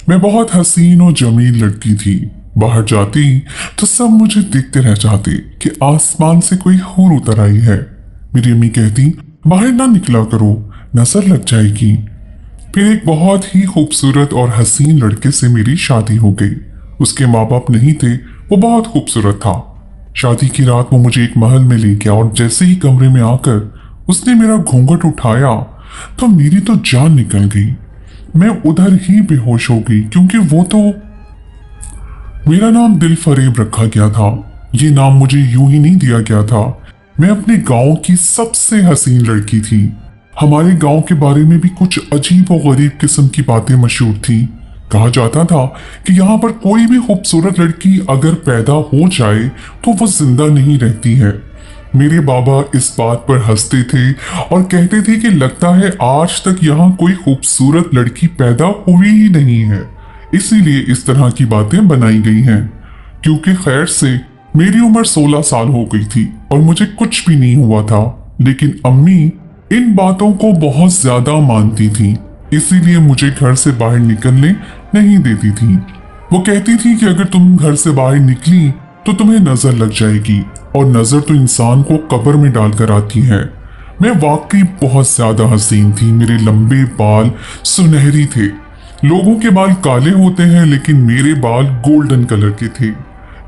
मैं बहुत हसीन और जमील लड़की थी। बाहर जाती तो सब मुझे देखते रह जाते कि आसमान से कोई हूर उतर आई है। मेरी अम्मी कहती, बाहर ना निकला करो, नजर लग जाएगी। फिर एक बहुत ही खूबसूरत और हसीन लड़के से मेरी शादी हो गई। उसके माँ बाप नहीं थे, वो बहुत खूबसूरत था। शादी की रात वो मुझे एक महल में ले गया और जैसे ही कमरे में आकर उसने मेरा घूंघट उठाया तो मेरी तो जान निकल गई। मैं उधर ही बेहोश हो गई, क्योंकि वो तो मेरा नाम दिल फरेब रखा गया था। ये नाम मुझे यूं ही नहीं दिया गया था। मैं अपने गांव की सबसे हसीन लड़की थी। हमारे गांव के बारे में भी कुछ अजीब और गरीब किस्म की बातें मशहूर थी। कहा जाता था कि यहाँ पर कोई भी खूबसूरत लड़की अगर पैदा हो जाए तो वो जिंदा नहीं रहती है। मेरे बाबा इस बात पर हंसते थे और कहते थे कि लगता है आज तक यहाँ कोई खूबसूरत लड़की पैदा हुई ही नहीं है, इसीलिए इस तरह की बातें बनाई गई हैं। क्योंकि खैर से मेरी उम्र 16 साल हो गई थी और मुझे कुछ भी नहीं हुआ था, लेकिन अम्मी इन बातों को बहुत ज्यादा मानती थी, इसीलिए मुझे घर से बाहर निकलने नहीं देती थी। वो कहती थी कि अगर तुम घर से बाहर निकली तो तुम्हें नजर लग जाएगी, और नजर तो इंसान को कब्र में डालकर आती है। मैं वाकई बहुत ज्यादा हसीन थी। मेरे लंबे बाल सुनहरी थे। लोगों के बाल काले होते हैं, लेकिन मेरे बाल गोल्डन कलर के थे।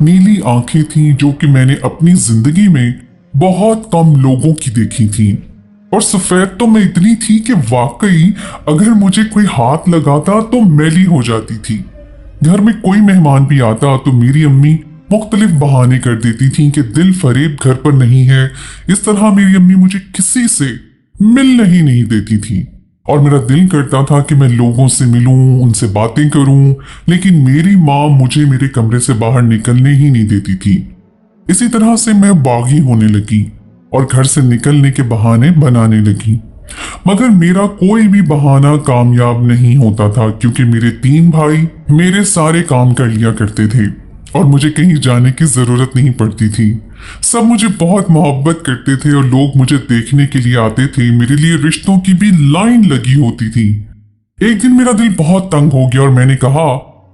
नीली आंखें थी जो कि मैंने अपनी जिंदगी में बहुत कम लोगों की देखी थी। और सफेद तो मैं इतनी थी कि वाकई अगर मुझे कोई हाथ लगाता तो मैली हो जाती थी। घर में कोई मेहमान भी आता तो मेरी अम्मी मुख्तलिफ बहाने कर देती थी कि दिल फरेब घर पर नहीं है। इस तरह मेरी अम्मी मुझे किसी से मिलने ही नहीं देती थी, और मेरा दिल करता था कि मैं लोगों से मिलूं, उनसे बातें करूं, लेकिन मेरी माँ मुझे मेरे कमरे से बाहर निकलने ही नहीं देती थी। इसी तरह से मैं बागी होने लगी और घर से निकलने के बहाने बनाने लगी, मगर मेरा कोई भी बहाना कामयाब नहीं होता था, क्योंकि मेरे 3 भाई मेरे सारे काम कर लिया करते थे और मुझे कहीं जाने की जरूरत नहीं पड़ती थी। सब मुझे बहुत मोहब्बत करते थे और लोग मुझे देखने के लिए आते थे। मेरे लिए रिश्तों की भी लाइन लगी होती थी। एक दिन मेरा दिल बहुत तंग हो गया और मैंने कहा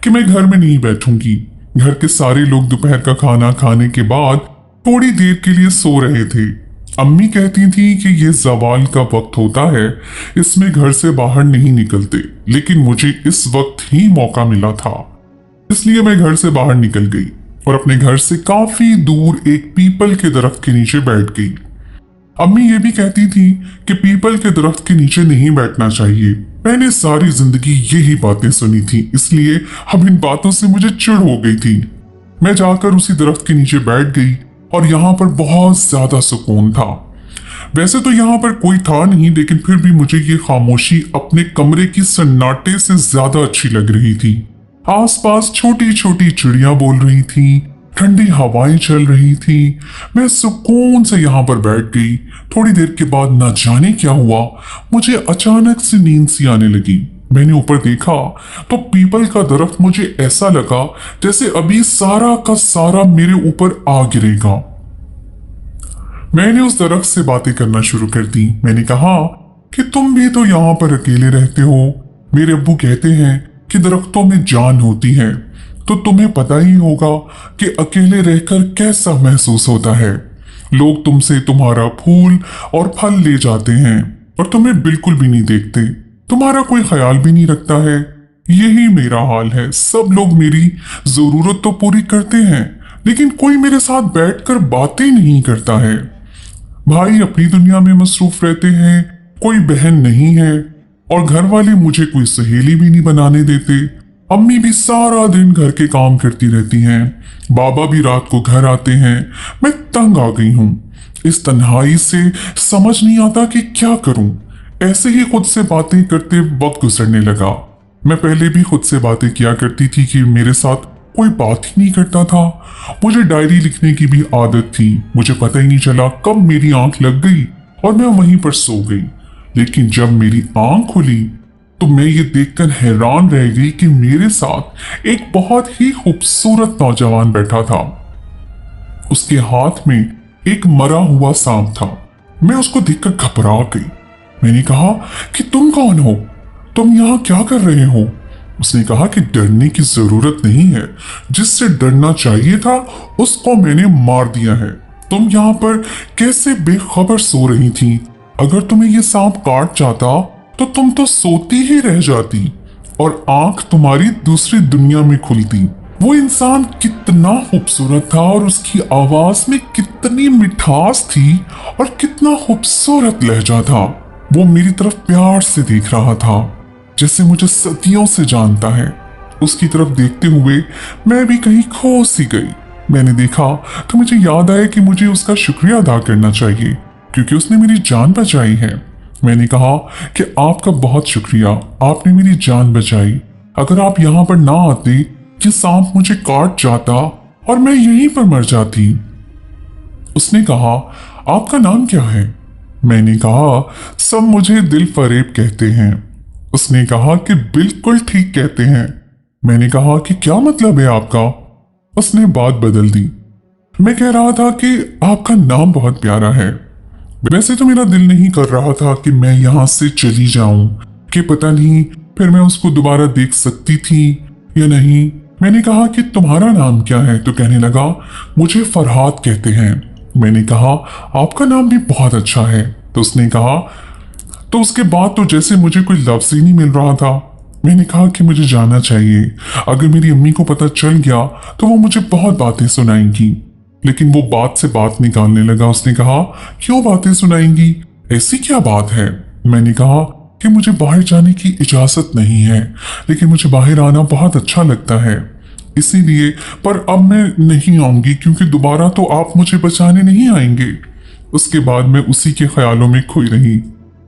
कि मैं घर में नहीं बैठूंगी। घर के सारे लोग दोपहर का खाना खाने के बाद थोड़ी देर के लिए सो रहे थे। अम्मी कहती थी कि ये जवाल का वक्त होता है, इसमें घर से बाहर नहीं निकलते, लेकिन मुझे इस वक्त ही मौका मिला था, इसलिए मैं घर से बाहर निकल गई और अपने घर से काफी दूर एक पीपल के दरख्त के नीचे बैठ गई। अम्मी ये भी कहती थी कि पीपल के दरख्त के नीचे नहीं बैठना चाहिए। मैंने सारी जिंदगी यही बातें सुनी थी, इसलिए अब इन बातों से मुझे चिढ़ हो गई थी। मैं जाकर उसी दरख्त के नीचे बैठ गई और यहाँ पर बहुत ज्यादा सुकून था। वैसे तो यहाँ पर कोई था नहीं, लेकिन फिर भी मुझे ये खामोशी अपने कमरे की सन्नाटे से ज्यादा अच्छी लग रही थी। आसपास छोटी छोटी चिड़िया बोल रही थी, ठंडी हवाएं चल रही थी। मैं सुकून से यहाँ पर बैठ गई। थोड़ी देर के बाद ना जाने क्या हुआ, मुझे अचानक से नींद सी आने लगी। मैंने ऊपर देखा तो पीपल का दरख्त मुझे ऐसा लगा जैसे अभी सारा का सारा मेरे ऊपर आ गिरेगा। मैंने उस दरख्त से बातें करना शुरू कर दी। मैंने कहा कि तुम भी तो यहाँ पर अकेले रहते हो। मेरे अब्बू कहते हैं कि दरख्तों में जान होती है, तो तुम्हें पता ही होगा कि अकेले रहकर कैसा महसूस होता है। लोग तुमसे तुम्हारा फूल और फल ले जाते हैं और तुम्हें बिल्कुल भी नहीं देखते, तुम्हारा कोई ख्याल भी नहीं रखता है। यही मेरा हाल है। सब लोग मेरी जरूरत तो पूरी करते हैं, लेकिन कोई मेरे साथ बैठकर बातें नहीं करता है। भाई अपनी दुनिया में मसरूफ रहते हैं, कोई बहन नहीं है, और घर वाले मुझे कोई सहेली भी नहीं बनाने देते। अम्मी भी सारा दिन घर के काम करती रहती हैं, बाबा भी रात को घर आते हैं। मैं तंग आ गई हूँ। इस तन्हाई से समझ नहीं आता कि क्या करूं। ऐसे ही खुद से बातें करते वक्त गुजरने लगा। मैं पहले भी खुद से बातें किया करती थी कि मेरे साथ कोई बात ही नहीं करता था। मुझे डायरी लिखने की भी आदत थी। मुझे पता ही नहीं चला कब मेरी आंख लग गई और मैं वहीं पर सो गई। लेकिन जब मेरी आंख खुली तो मैं ये देखकर हैरान रह गई कि मेरे साथ एक बहुत ही खूबसूरत नौजवान बैठा था। उसके हाथ में एक मरा हुआ सांप था। मैं उसको देखकर घबरा गई। मैंने कहा कि तुम कौन हो? तुम यहाँ क्या कर रहे हो? उसने कहा कि डरने की जरूरत नहीं है, जिससे डरना चाहिए था उसको मैंने मार दिया है। तुम यहाँ पर कैसे बेखबर सो रही थी? अगर तुम्हें ये सांप काट जाता तो तुम तो सोती ही रह जाती और आंख तुम्हारी दूसरी दुनिया में खुलती। वो इंसान कितना खूबसूरत था और उसकी आवाज में कितनी मिठास थी और कितना खूबसूरत लहजा था। वो मेरी तरफ प्यार से देख रहा था, जैसे मुझे सदियों से जानता है। उसकी तरफ देखते हुए मैं भी कहीं खो सी गई। मैंने देखा तो मुझे याद आया कि मुझे उसका शुक्रिया अदा करना चाहिए, क्योंकि उसने मेरी जान बचाई है। मैंने कहा कि आपका बहुत शुक्रिया, आपने मेरी जान बचाई। अगर आप यहाँ पर ना आते, ये सांप मुझे काट जाता और मैं यहीं पर मर जाती। उसने कहा, आपका नाम क्या है? मैंने कहा, सब मुझे दिल फरेब कहते हैं। उसने कहा कि बिल्कुल ठीक कहते हैं। मैंने कहा कि क्या मतलब है आपका? उसने बात बदल दी। मैं कह रहा था कि आपका नाम बहुत प्यारा है। वैसे तो मेरा दिल नहीं कर रहा था कि मैं यहां से चली जाऊं, कि पता नहीं फिर मैं उसको दोबारा देख सकती थी या नहीं। मैंने कहा कि तुम्हारा नाम क्या है? तो कहने लगा, मुझे फरहाद कहते हैं। मैंने कहा, आपका नाम भी बहुत अच्छा है। तो उसने कहा, तो उसके बाद तो जैसे मुझे कोई लफ्ज ही नहीं मिल रहा था। मैंने कहा कि मुझे जाना चाहिए। अगर मेरी अम्मी को पता चल गया तो वो मुझे बहुत बातें सुनाएंगी। लेकिन वो बात से बात निकालने लगा। उसने कहा, क्यों बातें सुनाएंगी? ऐसी क्या बात है? मैंने कहा कि मुझे बाहर जाने की इजाजत नहीं है, लेकिन मुझे बाहर आना बहुत अच्छा लगता है, इसीलिए। पर अब मैं नहीं आऊंगी, क्योंकि दोबारा तो आप मुझे बचाने नहीं आएंगे। उसके बाद मैं उसी के ख्यालों में खोई रही।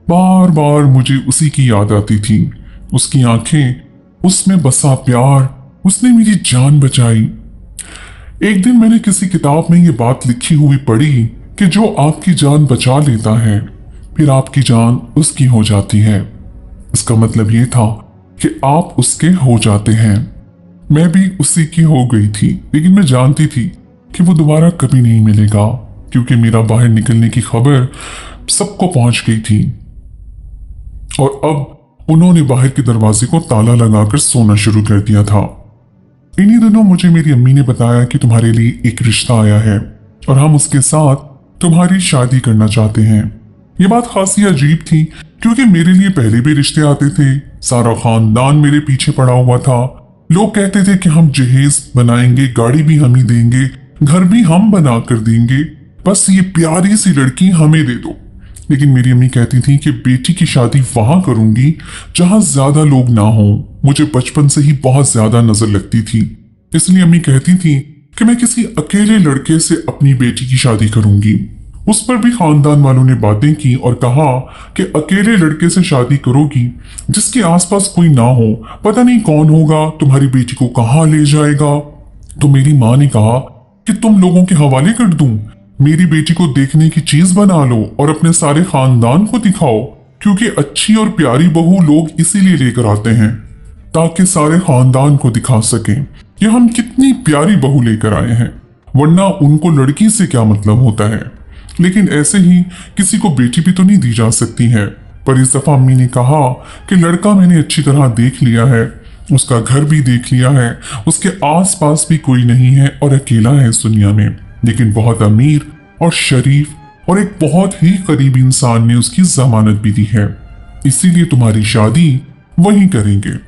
बार बार मुझे उसी की याद आती थी। उसकी आंखें, उसमें बसा प्यार, उसने मेरी जान बचाई। एक दिन मैंने किसी किताब में ये बात लिखी हुई पढ़ी कि जो आपकी जान बचा लेता है, फिर आपकी जान उसकी हो जाती है। इसका मतलब ये था कि आप उसके हो जाते हैं। मैं भी उसी की हो गई थी, लेकिन मैं जानती थी कि वो दोबारा कभी नहीं मिलेगा, क्योंकि मेरा बाहर निकलने की खबर सबको पहुंच गई थी। और अब उन्होंने बाहर के दरवाजे को ताला लगाकर सोना शुरू कर दिया था। इन्हीं दिनों मुझे मेरी अम्मी ने बताया कि तुम्हारे लिए एक रिश्ता आया है और हम उसके साथ तुम्हारी शादी करना चाहते हैं। ये बात खासी अजीब थी, क्योंकि मेरे लिए पहले भी रिश्ते आते थे। सारा खानदान मेरे पीछे पड़ा हुआ था। लोग कहते थे कि हम जहेज बनाएंगे, गाड़ी भी हम ही देंगे, घर भी हम बना कर देंगे, बस ये प्यारी सी लड़की हमें दे दो। लेकिन मेरी अम्मी कहती थी कि बेटी की शादी वहां करूंगी जहां ज्यादा लोग ना हो। मुझे बचपन से ही बहुत ज्यादा नजर लगती थी, इसलिए अम्मी कहती थी कि मैं किसी अकेले लड़के से अपनी बेटी की शादी करूंगी। उस पर भी खानदान वालों ने बातें की और कहा कि अकेले लड़के से शादी करोगी जिसके आसपास कोई ना हो, पता नहीं कौन होगा, तुम्हारी बेटी को कहाँ ले जाएगा। तो मेरी माँ ने कहा कि तुम लोगों के हवाले कर दूं, मेरी बेटी को देखने की चीज बना लो और अपने सारे खानदान को दिखाओ, क्योंकि अच्छी और प्यारी बहू लोग इसीलिए लेकर आते हैं ताकि सारे खानदान को दिखा सकें कि हम कितनी प्यारी बहू लेकर आए हैं, वरना उनको लड़की से क्या मतलब होता है। लेकिन ऐसे ही किसी को बेटी भी तो नहीं दी जा सकती है। पर इस दफा अम्मी ने कहा कि लड़का मैंने अच्छी तरह देख लिया है, उसका घर भी देख लिया है, उसके आसपास भी कोई नहीं है और अकेला है इस दुनिया में, लेकिन बहुत अमीर और शरीफ, और एक बहुत ही करीबी इंसान ने उसकी जमानत भी दी है, इसीलिए तुम्हारी शादी वहीं करेंगे।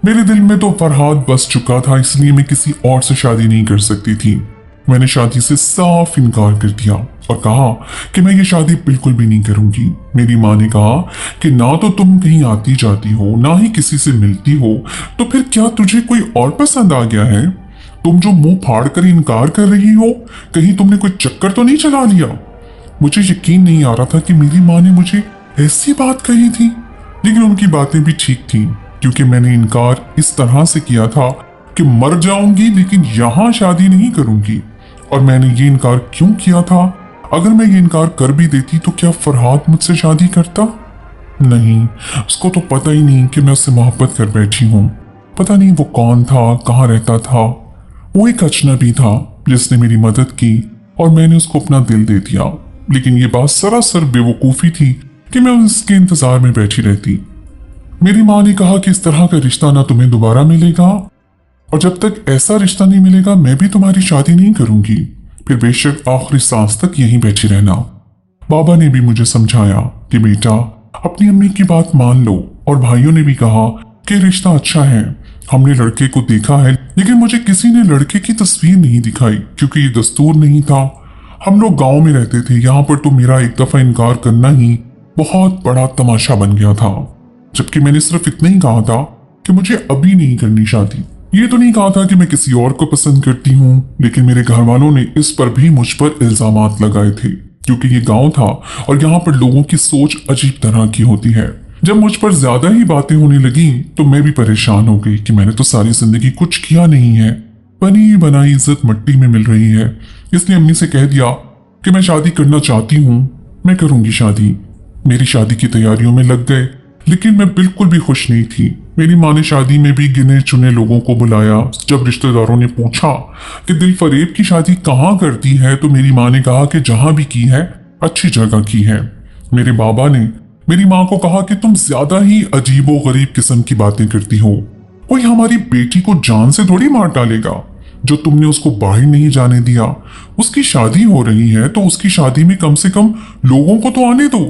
मेरे दिल में तो फरहाद बस चुका था, इसलिए मैं किसी और से शादी नहीं कर सकती थी। मैंने शादी से साफ इनकार कर दिया और कहा कि मैं ये शादी बिल्कुल भी नहीं करूंगी। मेरी माँ ने कहा कि ना तो तुम कहीं आती जाती हो, ना ही किसी से मिलती हो, तो फिर क्या तुझे कोई और पसंद आ गया है? तुम जो मुंह फाड़ कर इनकार कर रही हो, कहीं तुमने कोई चक्कर तो नहीं चला लिया? मुझे यकीन नहीं आ रहा था कि मेरी माँ ने मुझे ऐसी बात कही थी, लेकिन उनकी बातें भी ठीक थी, क्योंकि मैंने इनकार इस तरह से किया था कि मर जाऊंगी लेकिन यहां शादी नहीं करूंगी। और मैंने ये इनकार क्यों किया था? अगर मैं ये इनकार कर भी देती तो क्या फरहाद मुझसे शादी करता? नहीं, उसको तो पता ही नहीं कि मैं उससे मोहब्बत कर बैठी हूँ। पता नहीं वो कौन था, कहाँ रहता था। वो एक अजनबी था जिसने मेरी मदद की और मैंने उसको अपना दिल दे दिया। लेकिन ये बात सरासर बेवकूफ़ी थी कि मैं उसके इंतजार में बैठी रहती। मेरी माँ ने कहा कि इस तरह का रिश्ता ना तुम्हें दोबारा मिलेगा, और जब तक ऐसा रिश्ता नहीं मिलेगा मैं भी तुम्हारी शादी नहीं करूंगी, फिर बेशक आखिरी सांस तक यहीं बैठी रहना। बाबा ने भी मुझे समझाया कि बेटा अपनी अम्मी की बात मान लो, और भाइयों ने भी कहा कि रिश्ता अच्छा है। हमने लड़के को देखा है, लेकिन मुझे किसी ने लड़के की तस्वीर नहीं दिखाई क्योंकि ये दस्तूर नहीं था। हम लोग गांव में रहते थे, यहाँ पर तो मेरा एक दफा इनकार करना ही बहुत बड़ा तमाशा बन गया था, जबकि मैंने सिर्फ इतना ही कहा था कि मुझे अभी नहीं करनी शादी। ये तो नहीं कहा था कि मैं किसी और को पसंद करती हूँ, लेकिन मेरे घर वालों ने इस पर भी मुझ पर इल्जामात लगाए थे क्योंकि ये गांव था और यहाँ पर लोगों की सोच अजीब तरह की होती है। जब मुझ पर ज्यादा ही बातें होने लगी तो मैं भी परेशान हो गई कि मैंने तो सारी जिंदगी कुछ किया नहीं है, बनी बनाई इज्जत मिट्टी में मिल रही है। इसलिए अम्मी से कह दिया कि मैं शादी करना चाहती हूँ, मैं करूंगी शादी। मेरी शादी की तैयारियों में लग गए, लेकिन मैं बिल्कुल भी खुश नहीं थी। मेरी माँ ने शादी में भी गिने चुने लोगों को बुलाया। जब रिश्तेदारों ने पूछा कि दिल फरेब की शादी कहाँ करती है, तो मेरी माँ ने कहा कि जहां भी की है अच्छी जगह की है। मेरे बाबा ने मेरी माँ को कहा कि तुम ज्यादा ही अजीबो गरीब किस्म की बातें करती हो, कोई हमारी बेटी को जान से थोड़ी मार डालेगा। जो तुमने उसको बाहर नहीं जाने दिया, उसकी शादी हो रही है तो उसकी शादी में कम से कम लोगों को तो आने दो।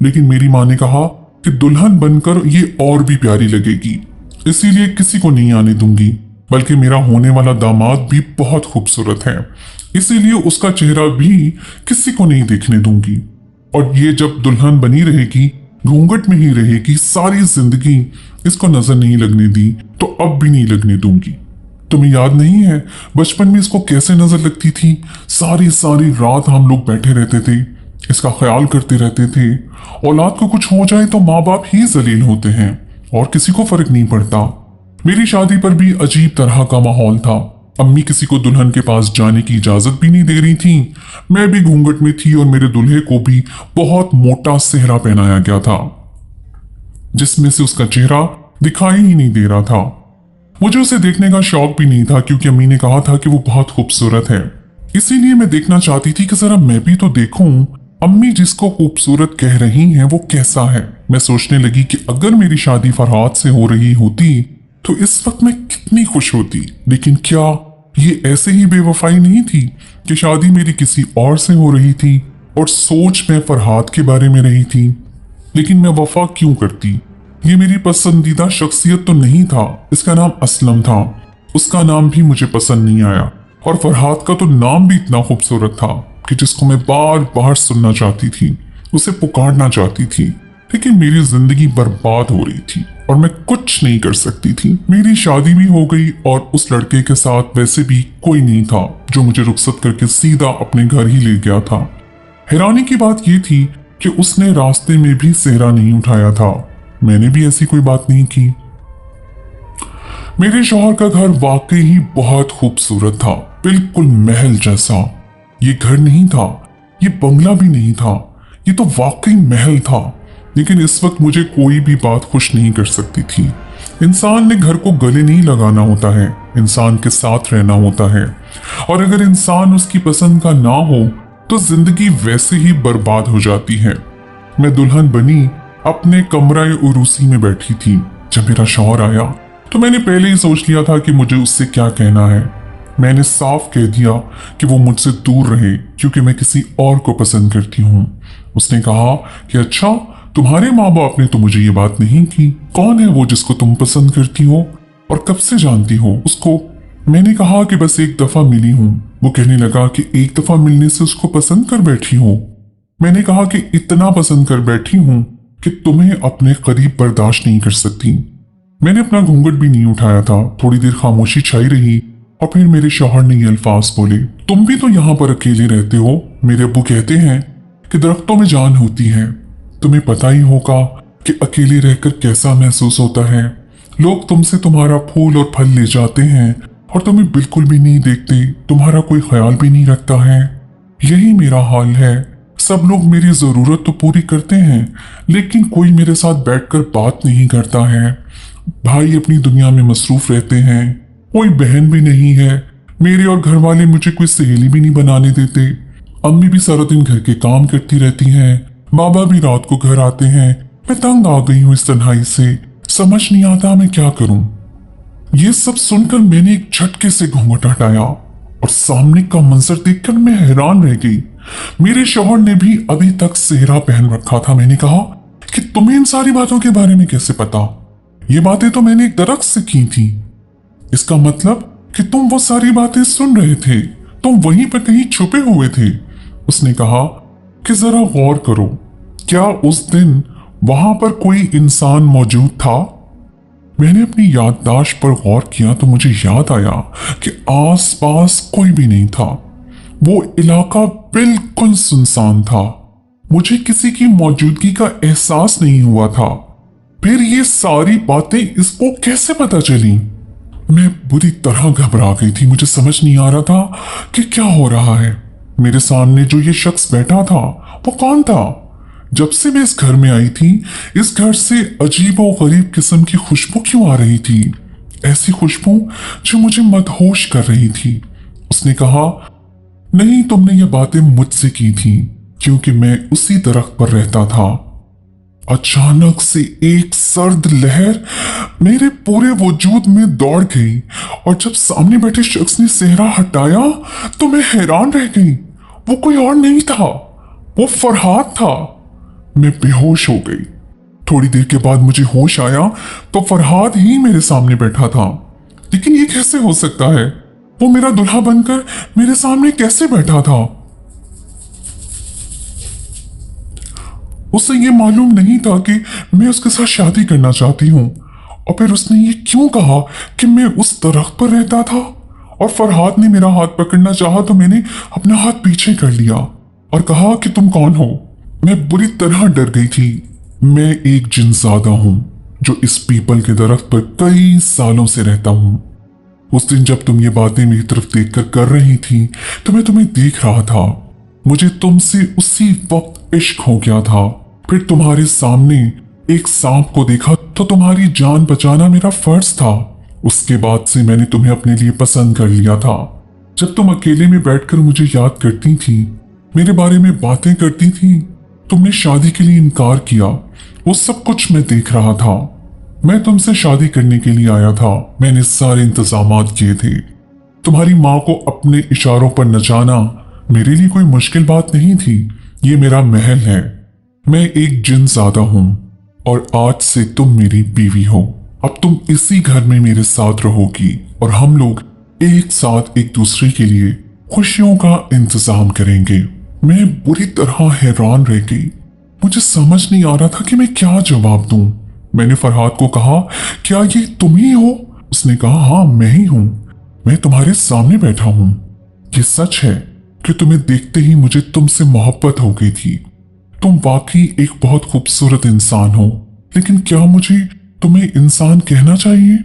लेकिन मेरी माँ ने कहा कि दुल्हन बनकर ये और भी प्यारी लगेगी, इसीलिए किसी को नहीं आने दूंगी। बल्कि मेरा होने वाला दामाद भी बहुत खूबसूरत है, इसीलिए उसका चेहरा भी किसी को नहीं देखने दूंगी। और ये जब दुल्हन बनी रहेगी, घूंघट में ही रहेगी सारी जिंदगी, इसको नजर नहीं लगने दी तो अब भी नहीं लगने दूंगी। तुम्हें याद नहीं है बचपन में इसको कैसे नजर लगती थी? सारी सारी रात हम लोग बैठे रहते थे, इसका ख्याल करते रहते थे। औलाद को कुछ हो जाए तो माँ बाप ही जलील होते हैं और किसी को फर्क नहीं पड़ता। मेरी शादी पर भी अजीब तरह का माहौल था। अम्मी किसी को दुल्हन के पास जाने की इजाजत भी नहीं दे रही थी। मैं भी घूंघट में थी और मेरे दूल्हे को भी बहुत मोटा सेहरा पहनाया गया था, जिसमें से उसका चेहरा दिखाई ही नहीं दे रहा था। मुझे उसे देखने का शौक भी नहीं था क्योंकि अम्मी ने कहा था कि वो बहुत खूबसूरत है। इसीलिए मैं देखना चाहती थी कि जरा मैं भी तो देखूं अम्मी जिसको खूबसूरत कह रही हैं वो कैसा है। मैं सोचने लगी कि अगर मेरी शादी फरहाद से हो रही होती तो इस वक्त मैं कितनी खुश होती। लेकिन क्या ये ऐसे ही बेवफाई नहीं थी कि शादी मेरी किसी और से हो रही थी और सोच में फरहाद के बारे में रही थी। लेकिन मैं वफा क्यों करती? ये मेरी पसंदीदा शख्सियत तो नहीं था। इसका नाम असलम था, उसका नाम भी मुझे पसंद नहीं आया। और फरहाद का तो नाम भी इतना खूबसूरत था कि जिसको मैं बार बार सुनना चाहती थी, उसे पुकारना चाहती थी। लेकिन मेरी जिंदगी बर्बाद हो रही थी और मैं कुछ नहीं कर सकती थी। मेरी शादी भी हो गई और उस लड़के के साथ वैसे भी कोई नहीं था जो मुझे रुखसत करके सीधा अपने घर ही ले गया था। हैरानी की बात यह थी कि उसने रास्ते में भी सेहरा नहीं उठाया था। मैंने भी ऐसी कोई बात नहीं की। मेरे शौहर का घर वाकई ही बहुत खूबसूरत था, बिल्कुल महल जैसा। ये घर नहीं था, ये बंगला भी नहीं था, ये तो वाकई महल था। लेकिन इस वक्त मुझे कोई भी बात खुश नहीं कर सकती थी। इंसान ने घर को गले नहीं लगाना होता है, इंसान के साथ रहना होता है। और अगर इंसान उसकी पसंद का ना हो तो जिंदगी वैसे ही बर्बाद हो जाती है। मैं दुल्हन बनी अपने कमरा उरूसी में बैठी थी। जब मेरा शौहर आया तो मैंने पहले ही सोच लिया था कि मुझे उससे क्या कहना है। मैंने साफ कह दिया कि वो मुझसे दूर रहे क्योंकि मैं किसी और को पसंद करती हूँ। उसने कहा कि अच्छा, तुम्हारे माँ बाप ने तो मुझे ये बात नहीं की। कौन है वो जिसको तुम पसंद करती हो और कब से जानती हो उसको? मैंने कहा कि बस एक दफा मिली हूँ। वो कहने लगा कि एक दफा मिलने से उसको पसंद कर बैठी हो? मैंने कहा कि इतना पसंद कर बैठी हूँ कि तुम्हें अपने करीब बर्दाश्त नहीं कर सकती। मैंने अपना घूंघट भी नहीं उठाया था। थोड़ी देर खामोशी छाई रही और फिर मेरे शौहर ने ये अल्फाज बोले, तुम भी तो यहाँ पर अकेले रहते हो। मेरे अब्बू कहते हैं कि दरख्तों में जान होती है। तुम्हें पता ही होगा कि अकेले रहकर कैसा महसूस होता है। लोग तुमसे तुम्हारा फूल और फल ले जाते हैं और तुम्हें बिल्कुल भी नहीं देखते, तुम्हारा कोई ख्याल भी नहीं रखता है। यही मेरा हाल है। सब लोग मेरी जरूरत तो पूरी करते हैं, लेकिन कोई मेरे साथ बैठकर बात नहीं करता है। भाई अपनी दुनिया में मसरूफ रहते हैं, कोई बहन भी नहीं है। मेरे और घर वाले मुझे कोई सहेली भी नहीं बनाने देते। अम्मी भी सारा दिन घर के काम करती रहती हैं, बाबा भी रात को घर आते हैं। मैं तंग आ गई हूँ इस तन्हाई से। समझ नहीं आता मैं क्या करूं। ये सब सुनकर मैंने एक झटके से घूंघट हटाया और सामने का मंजर देखकर मैं हैरान रह गई। मेरे शौहर ने भी अभी तक सेहरा पहन रखा था। मैंने कहा कि तुम्हें इन सारी बातों के बारे में कैसे पता? ये बातें तो मैंने एक दरख्त से की थी। इसका मतलब कि तुम वो सारी बातें सुन रहे थे, तुम वहीं पर कहीं छुपे हुए थे। उसने कहा कि जरा गौर करो, क्या उस दिन वहां पर कोई इंसान मौजूद था? मैंने अपनी याददाश्त पर गौर किया तो मुझे याद आया कि आसपास कोई भी नहीं था। वो इलाका बिल्कुल सुनसान था। मुझे किसी की मौजूदगी का एहसास नहीं हुआ था। फिर ये सारी बातें इसको कैसे पता चली? मैं बुरी तरह घबरा गई थी। मुझे समझ नहीं आ रहा था कि क्या हो रहा है। मेरे सामने जो ये शख्स बैठा था वो कौन था? जब से मैं इस घर में आई थी, इस घर से अजीब और गरीब किस्म की खुशबू क्यों आ रही थी? ऐसी खुशबू जो मुझे मदहोश कर रही थी। उसने कहा, नहीं, तुमने ये बातें मुझसे की थी क्योंकि मैं उसी दरख्त पर रहता था। अचानक से एक सर्द लहर मेरे पूरे वजूद में दौड़ गई और जब सामने बैठे शख्स ने सेहरा हटाया तो मैं हैरान रह गई। वो कोई और नहीं था, वो फरहाद था। मैं बेहोश हो गई। थोड़ी देर के बाद मुझे होश आया तो फरहाद ही मेरे सामने बैठा था। लेकिन ये कैसे हो सकता है? वो मेरा दुल्हा बनकर मेरे सामने कैसे बैठा था? उसे ये मालूम नहीं था कि मैं उसके साथ शादी करना चाहती हूँ। और फिर उसने ये क्यों कहा कि मैं उस दरख्त पर रहता था? और फरहाद ने मेरा हाथ पकड़ना चाहा तो मैंने अपना हाथ पीछे कर लिया और कहा कि तुम कौन हो? मैं बुरी तरह डर गई थी। मैं एक जिनज़ादा हूँ जो इस पीपल के दरख्त पर कई सालों से रहता हूँ। उस दिन जब तुम ये बातें मेरी तरफ देखकर कर रही थी तो मैं तुम्हें देख रहा था। मुझे तुमसे उसी वक्त इश्क हो गया था। फिर तुम्हारे सामने एक सांप को देखा तो तुम्हारी जान बचाना मेरा फर्ज था। उसके बाद से मैंने तुम्हें अपने लिए पसंद कर लिया था। जब तुम अकेले में बैठकर मुझे याद करती थी, मेरे बारे में बातें करती थी, तुमने शादी के लिए इनकार किया। वो सब कुछ मैं देख रहा था। मैं तुमसे शादी करने के लिए आया था। मैंने सारे इंतजामात किए थे। तुम्हारी माँ को अपने इशारों पर नचाना मेरे लिए कोई मुश्किल बात नहीं थी। ये मेरा महल है। मैं एक जिनज़ादा हूँ और आज से तुम मेरी बीवी हो। अब तुम इसी घर में मेरे साथ रहोगी और हम लोग एक साथ एक दूसरे के लिए खुशियों का इंतजाम करेंगे। मैं बुरी तरह हैरान रह गई। मुझे समझ नहीं आ रहा था कि मैं क्या जवाब दूं। मैंने फरहाद को कहा, क्या ये तुम ही हो? उसने कहा, हाँ मैं ही हूं। मैं तुम्हारे सामने बैठा हूं। ये सच है कि तुम्हें देखते ही मुझे तुमसे मोहब्बत हो गई थी। तुम वाकई एक बहुत खूबसूरत इंसान हो। लेकिन क्या मुझे तुम्हें इंसान कहना चाहिए?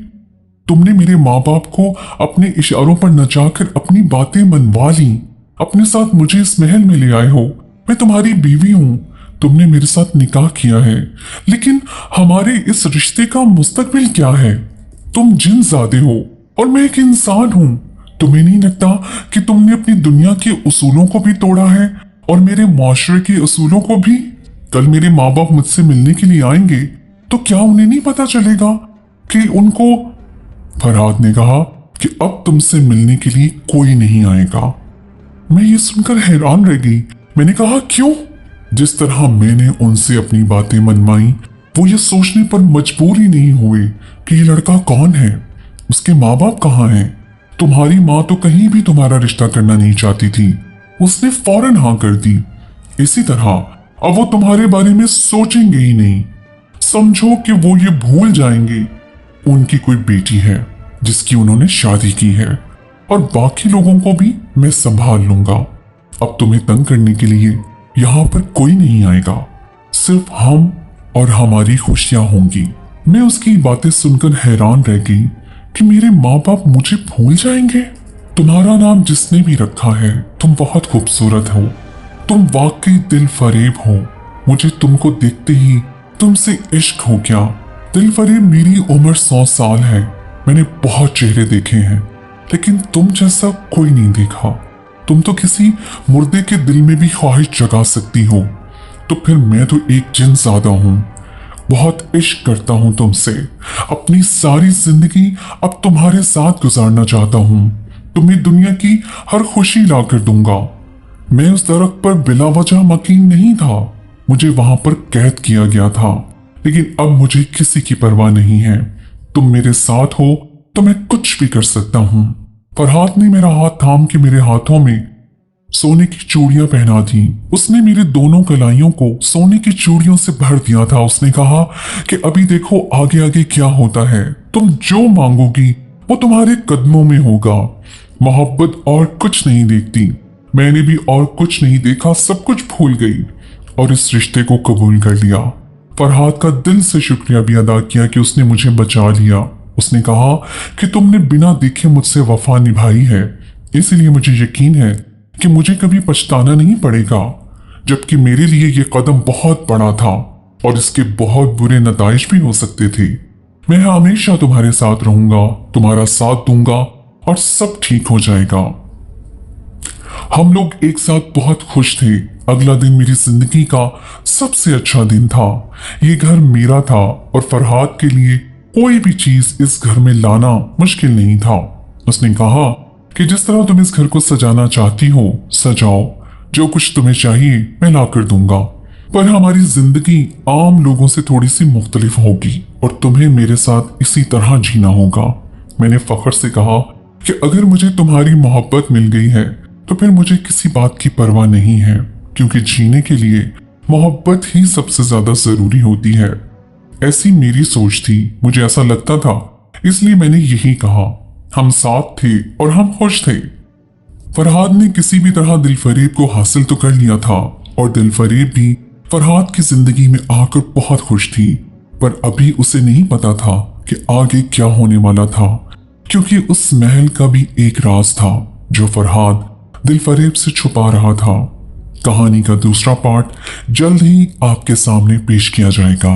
तुमने मेरे माँ बाप को अपने इशारों पर नचाकर अपनी बातें मनवा ली। अपने साथ मुझे इस महल में ले आए हो। मैं तुम्हारी बीवी हूँ। तुमने मेरे साथ निकाह किया है, लेकिन हमारे इस रिश्ते का मुस्तकबिल क्या है? तुम जिनज़ादे हो और मैं एक इंसान हूँ। तुम्हें नहीं लगता कि तुमने अपनी दुनिया के उसूलों को भी तोड़ा है और मेरे माशरे के उसूलों को भी? कल मेरे माँ बाप मुझसे मिलने के लिए आएंगे तो क्या उन्हें नहीं पता चलेगा कि उनको? फरहाद ने कहा कि अब तुमसे मिलने के लिए कोई नहीं आएगा। मैं ये सुनकर हैरान रह गई। मैंने कहा, क्यों? जिस तरह मैंने उनसे अपनी बातें मनवाई, वो ये सोचने पर मजबूर ही नहीं हुए कि ये लड़का कौन है, उसके माँ बाप कहाँ हैं। तुम्हारी माँ तो कहीं भी तुम्हारा रिश्ता करना नहीं चाहती थी, उसने फौरन हाँ कर दी। इसी तरह अब वो तुम्हारे बारे में सोचेंगे ही नहीं। समझो कि वो ये भूल जाएंगे उनकी कोई बेटी है जिसकी उन्होंने शादी की है, और बाकी लोगों को भी मैं संभाल लूंगा। अब तुम्हें तंग करने के लिए यहाँ पर कोई नहीं आएगा, सिर्फ हम और हमारी खुशियां होंगी। मैं उसकी बातें सुनकर हैरान रह गई कि मेरे माँ बाप मुझे भूल जाएंगे। तुम्हारा नाम जिसने भी रखा है, तुम बहुत खूबसूरत हो। तुम वाकई दिल फरेब हो। मुझे तुमको देखते ही तुमसे इश्क हो गया। दिल फरेब मेरी उम्र 100 साल है। मैंने बहुत चेहरे देखे हैं, लेकिन तुम जैसा कोई नहीं देखा। तुम तो किसी मुर्दे के दिल में भी ख्वाहिश जगा सकती हो। तो फिर मैं तो एक जिनज़ादा हूँ। बहुत इश्क करता हूं तुमसे। अपनी सारी जिंदगी अब तुम्हारे साथ गुजारना चाहता हूं। तुम्हें दुनिया की हर खुशी ला कर दूंगा। मैं उस दरख्त पर बिला वजह मकीन नहीं था। मुझे वहां पर कैद किया गया था, लेकिन अब मुझे किसी की परवाह नहीं है। तुम मेरे साथ हो तो मैं कुछ भी कर सकता हूं। फरहाद ने मेरा हाथ थाम के मेरे हाथों में सोने की चूड़ियां पहना दी। उसने मेरे दोनों कलाइयों को सोने की चूड़ियों से भर दिया था। उसने कहा कि अभी देखो आगे आगे क्या होता है। तुम जो मांगोगी वो तुम्हारे कदमों में होगा। मोहब्बत और कुछ नहीं देखती। मैंने भी और कुछ नहीं देखा, सब कुछ भूल गई और इस रिश्ते को कबूल कर लिया। फरहाद का दिल से शुक्रिया भी अदा किया कि उसने मुझे बचा लिया। उसने कहा कि तुमने बिना देखे मुझसे वफा निभाई है, इसलिए मुझे यकीन है कि मुझे कभी पछताना नहीं पड़ेगा। जबकि मेरे लिए यह कदम बहुत बड़ा था और इसके बहुत बुरे नताइज भी हो सकते थे। मैं हमेशा तुम्हारे साथ रहूंगा, तुम्हारा साथ दूंगा और सब ठीक हो जाएगा। हम लोग एक साथ बहुत खुश थे। अगला दिन मेरी जिंदगी का सबसे अच्छा दिन था। ये घर मेरा था और फरहाद के लिए कोई भी चीज इस घर में लाना मुश्किल नहीं था। उसने कहा कि जिस तरह तुम इस घर को सजाना चाहती हो सजाओ, जो कुछ तुम्हें चाहिए मैं ला कर दूंगा, पर हमारी जिंदगी आम लोगों से थोड़ी सी मुख्तलिफ होगी और तुम्हें मेरे साथ इसी तरह जीना होगा। मैंने फख्र से कहा कि अगर मुझे तुम्हारी मोहब्बत मिल गई है तो फिर मुझे किसी बात की परवाह नहीं है, क्योंकि जीने के लिए मोहब्बत ही सबसे ज्यादा जरूरी होती है। ऐसी मेरी सोच थी, मुझे ऐसा लगता था, इसलिए मैंने यही कहा। हम साथ थे और हम खुश थे। फरहाद ने किसी भी तरह दिलफरेब को हासिल तो कर लिया था और दिलफरेब भी फरहाद की जिंदगी में आकर बहुत खुश थी, पर अभी उसे नहीं पता था कि आगे क्या होने वाला था, क्योंकि उस महल का भी एक राज था जो फरहाद दिलफरेब से छुपा रहा था। कहानी का दूसरा पार्ट जल्द ही आपके सामने पेश किया जाएगा।